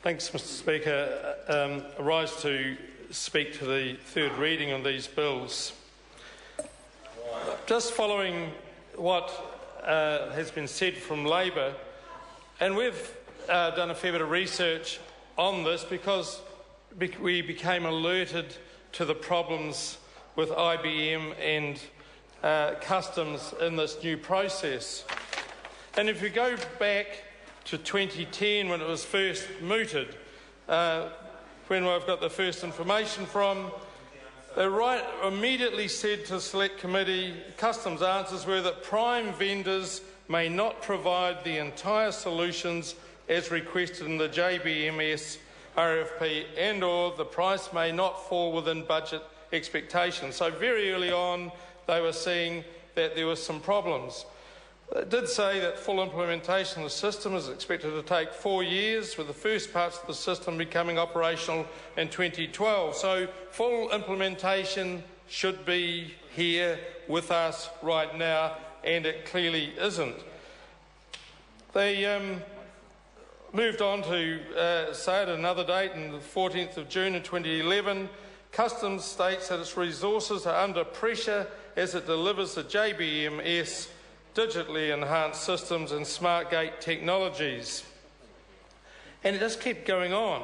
Thanks, Mr Speaker. I rise to speak to the third reading on these bills. Just following what has been said from Labor, and we've done a fair bit of research on this because we became alerted to the problems with IBM and customs in this new process. And if we go back to 2010 when it was first mooted, when I've got the first information from, they immediately said to the Select Committee, Customs answers were that prime vendors may not provide the entire solutions as requested in the JBMS RFP and or the price may not fall within budget expectations. So very early on they were seeing that there were some problems. It did say that full implementation of the system is expected to take 4 years, with the first parts of the system becoming operational in 2012. So full implementation should be here with us right now, and it clearly isn't. They moved on to say at another date, on the 14th of June in 2011, Customs states that its resources are under pressure as it delivers the JBMS digitally enhanced systems and smart gate technologies. And it just kept going on.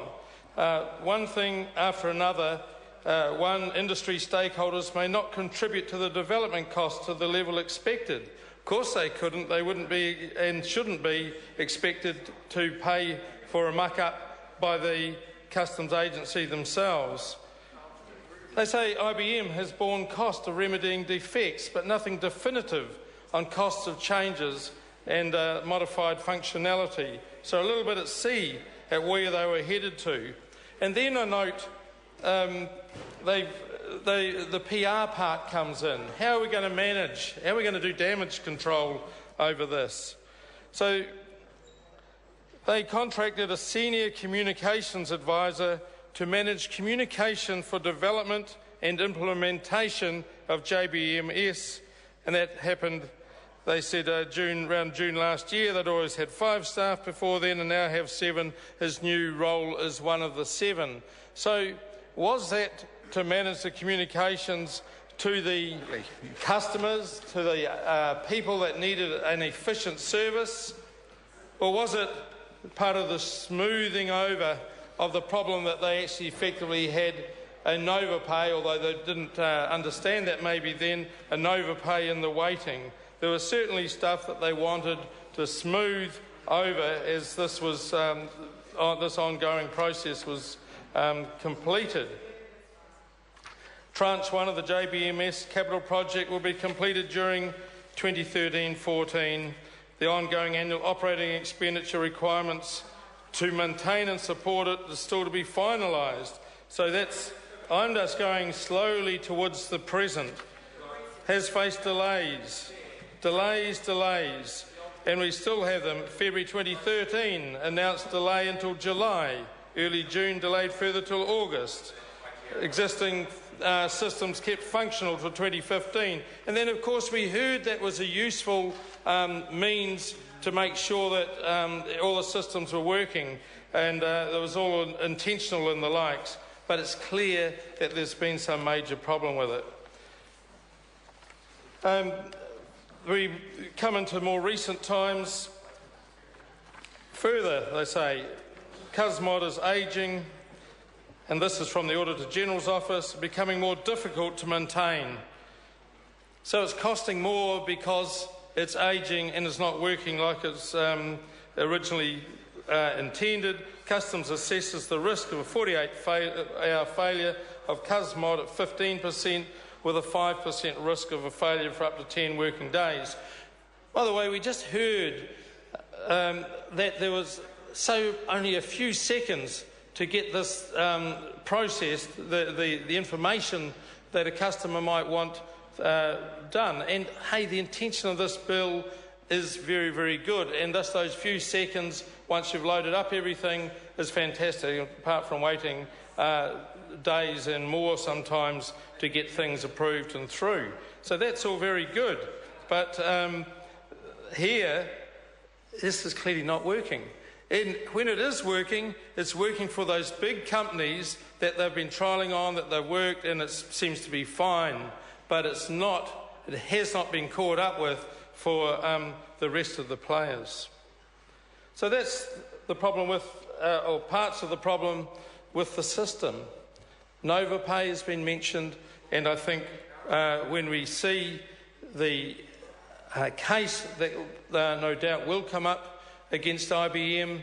One thing after another, industry stakeholders may not contribute to the development costs to the level expected. Of course they couldn't, they wouldn't be and shouldn't be expected to pay for a muck-up by the customs agency themselves. They say IBM has borne cost of remedying defects, but nothing definitive on costs of changes and modified functionality. So a little bit at sea at where they were headed to. And then I note the PR part comes in. How are we going to manage? How are we going to do damage control over this? So they contracted a senior communications advisor to manage communication for development and implementation of JBMS, and that happened, they said, around June last year. They'd always had 5 staff before then and now have 7. His new role is one of the 7. So was that to manage the communications to the customers, to the people that needed an efficient service, or was it part of the smoothing over of the problem that they actually effectively had a overpay, although they didn't understand that maybe then, an overpay in the waiting? There was certainly stuff that they wanted to smooth over as this was this ongoing process was completed. Tranche 1 of the JBMS capital project will be completed during 2013-14. The ongoing annual operating expenditure requirements to maintain and support it is still to be finalised. So I'm just going slowly towards the present. Has faced delays, and we still have them. February 2013, announced delay until July. Early June, delayed further till August. Existing systems kept functional till 2015. And then, of course, we heard that was a useful means to make sure that all the systems were working, and it was all intentional and the likes. But it's clear that there's been some major problem with it. We come into more recent times. Further, they say, CUSMOD is ageing, and this is from the Auditor General's Office, becoming more difficult to maintain. So it's costing more because it's ageing and it's not working like it's originally intended. Customs assesses the risk of a 48-hour failure of CUSMOD at 15%, with a 5% risk of a failure for up to 10 working days. By the way, we just heard that there was only a few seconds to get this processed, the information that a customer might want done. And hey, the intention of this bill is very, very good. And just those few seconds, once you've loaded up everything, is fantastic, apart from waiting days and more sometimes to get things approved and through. So that's all very good. But here, this is clearly not working. And when it is working, it's working for those big companies that they've been trialling on, that they've worked, and it seems to be fine. But it has not been caught up with for the rest of the players. So that's the problem with, or parts of the problem with the system. Nova Pay has been mentioned, and I think when we see the case that no doubt will come up against IBM,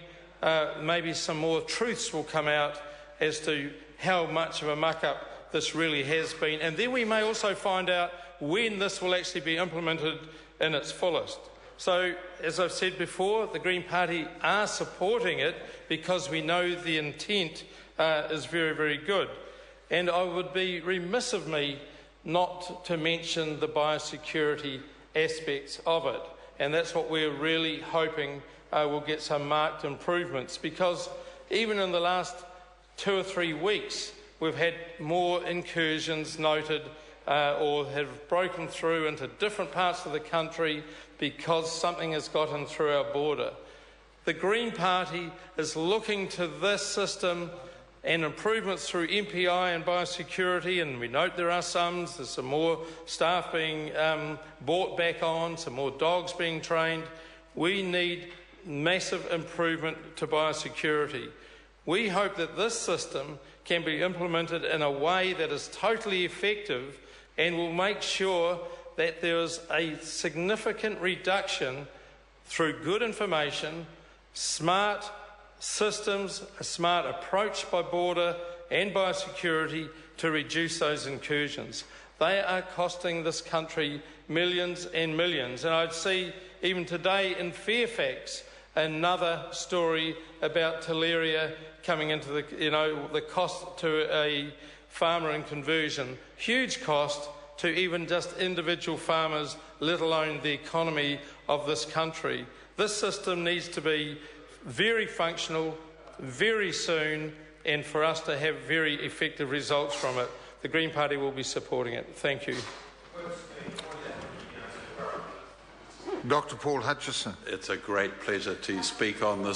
maybe some more truths will come out as to how much of a muck-up this really has been. And then we may also find out when this will actually be implemented in its fullest. So, as I've said before, the Green Party are supporting it because we know the intent is very, very good. And I would be remiss of me not to mention the biosecurity aspects of it. And that's what we're really hoping will get some marked improvements, because even in the last 2 or 3 weeks, we've had more incursions noted or have broken through into different parts of the country because something has gotten through our border. The Green Party is looking to this system and improvements through MPI and biosecurity, and we note there's some more staff being brought back on, some more dogs being trained. We need massive improvement to biosecurity. We hope that this system can be implemented in a way that is totally effective and will make sure that there is a significant reduction through good information, smart systems, a smart approach by border and biosecurity to reduce those incursions. They are costing this country millions and millions. And I'd see even today in Fairfax another story about Teleria coming into the cost to a farmer in conversion. Huge cost to even just individual farmers, let alone the economy of this country. This system needs to be very functional, very soon, and for us to have very effective results from it. The Green Party will be supporting it. Thank you. Dr. Paul Hutchison. It's a great pleasure to speak on this